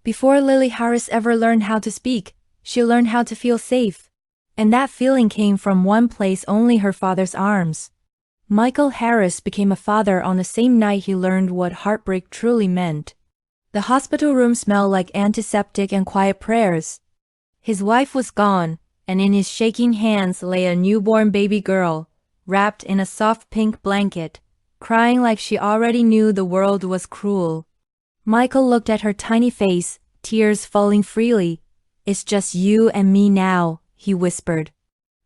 Before Lily Harris ever learned how to speak, she learned how to feel safe. And that feeling came from one place only: her father's arms. Michael Harris became a father on the same night he learned what heartbreak truly meant. The hospital room smelled like antiseptic and quiet prayers. His wife was gone, and in his shaking hands lay a newborn baby girl, wrapped in a soft pink blanket, crying like she already knew the world was cruel. Michael looked at her tiny face, tears falling freely. "It's just you and me now," he whispered.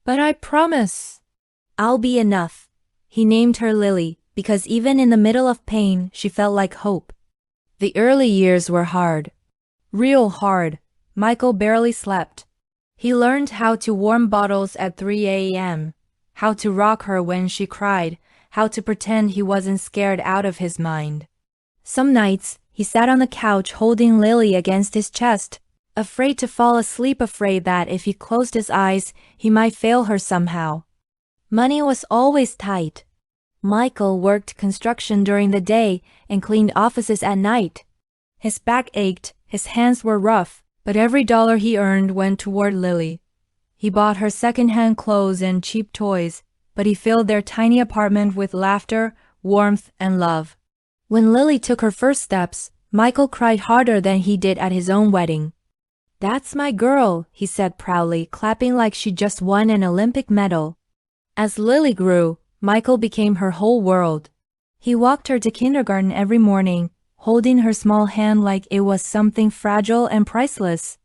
"But I promise. I'll be enough." He named her Lily, because even in the middle of pain, she felt like hope. The early years were hard. Real hard. Michael barely slept. He learned how to warm bottles at 3 a.m., how to rock her when she cried, how to pretend he wasn't scared out of his mind. Some nights, he sat on the couch holding Lily against his chest, afraid to fall asleep, afraid that if he closed his eyes, he might fail her somehow. Money was always tight. Michael worked construction during the day and cleaned offices at night. His back ached, his hands were rough, but every dollar he earned went toward Lily. He bought her second-hand clothes and cheap toys, but he filled their tiny apartment with laughter, warmth, and love. When Lily took her first steps, Michael cried harder than he did at his own wedding. "That's my girl," he said proudly, clapping like she just won an Olympic medal. As Lily grew, Michael became her whole world. He walked her to kindergarten every morning, holding her small hand like it was something fragile and priceless.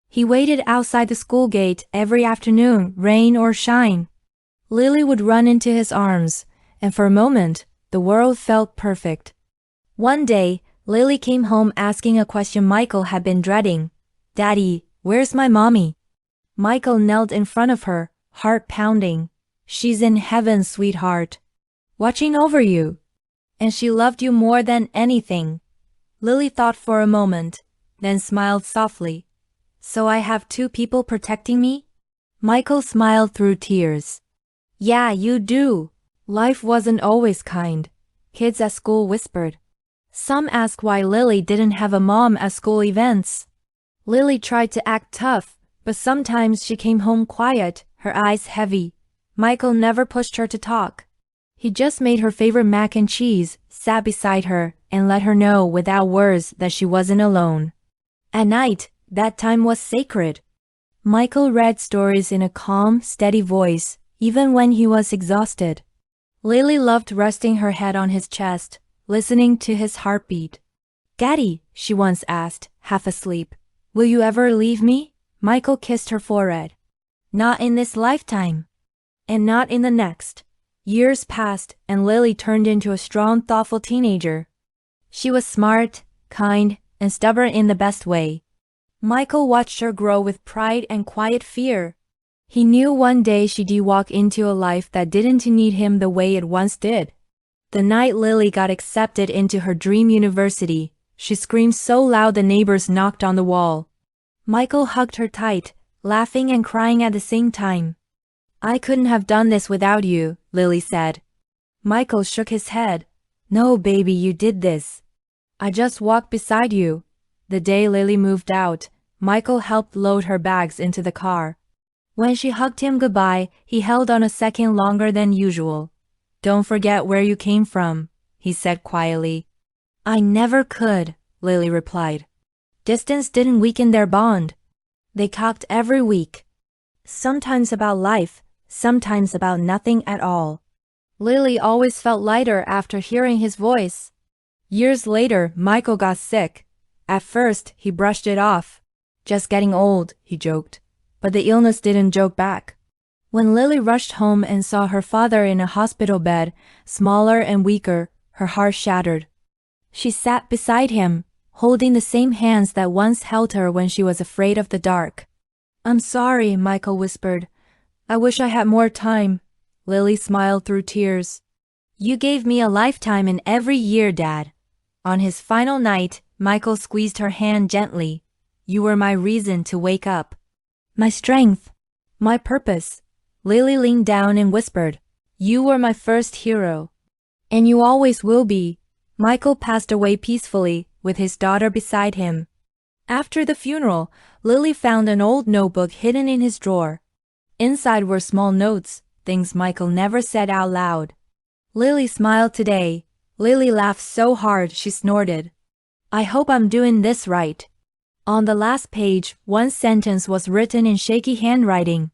He waited outside the school gate every afternoon, rain or shine. Lily would run into his arms, and for a moment, the world felt perfect. One day, Lily came home asking a question Michael had been dreading. "Daddy, where's my mommy?" Michael knelt in front of her, heart pounding. "She's in heaven, sweetheart. Watching over you. And she loved you more than anything." Lily thought for a moment, then smiled softly. "So I have two people protecting me?" Michael smiled through tears. "Yeah, you do." Life wasn't always kind. Kids at school whispered. Some asked why Lily didn't have a mom at school events. Lily tried to act tough, but sometimes she came home quiet, her eyes heavy. Michael never pushed her to talk. He just made her favorite mac and cheese, sat beside her, and let her know without words that she wasn't alone. At night, that time was sacred. Michael read stories in a calm, steady voice, even when he was exhausted. Lily loved resting her head on his chest, listening to his heartbeat. "Daddy," she once asked, half asleep, "will you ever leave me?" Michael kissed her forehead. "Not in this lifetime. And not in the next." Years passed, and Lily turned into a strong, thoughtful teenager. She was smart, kind, and stubborn in the best way. Michael watched her grow with pride and quiet fear. He knew one day she'd walk into a life that didn't need him the way it once did. The night Lily got accepted into her dream university, she screamed so loud the neighbors knocked on the wall. Michael hugged her tight, laughing and crying at the same time. "I couldn't have done this without you," Lily said. Michael shook his head. "No, baby, you did this. I just walked beside you." The day Lily moved out, Michael helped load her bags into the car. When she hugged him goodbye, he held on a second longer than usual. "Don't forget where you came from," he said quietly. "I never could," Lily replied. Distance didn't weaken their bond. They talked every week. Sometimes about life, sometimes about nothing at all. Lily always felt lighter after hearing his voice. Years later, Michael got sick. At first, he brushed it off. "Just getting old," he joked. But the illness didn't joke back. When Lily rushed home and saw her father in a hospital bed, smaller and weaker, her heart shattered. She sat beside him, holding the same hands that once held her when she was afraid of the dark. "I'm sorry," Michael whispered. "I wish I had more time." Lily smiled through tears. "You gave me a lifetime in every year, Dad." On his final night, Michael squeezed her hand gently. "You were my reason to wake up. My strength. My purpose." Lily leaned down and whispered, "You were my first hero. And you always will be." Michael passed away peacefully, with his daughter beside him. After the funeral, Lily found an old notebook hidden in his drawer. Inside were small notes, things Michael never said out loud. Lily smiled today. Lily laughed so hard she snorted. I hope I'm doing this right. On the last page, one sentence was written in shaky handwriting.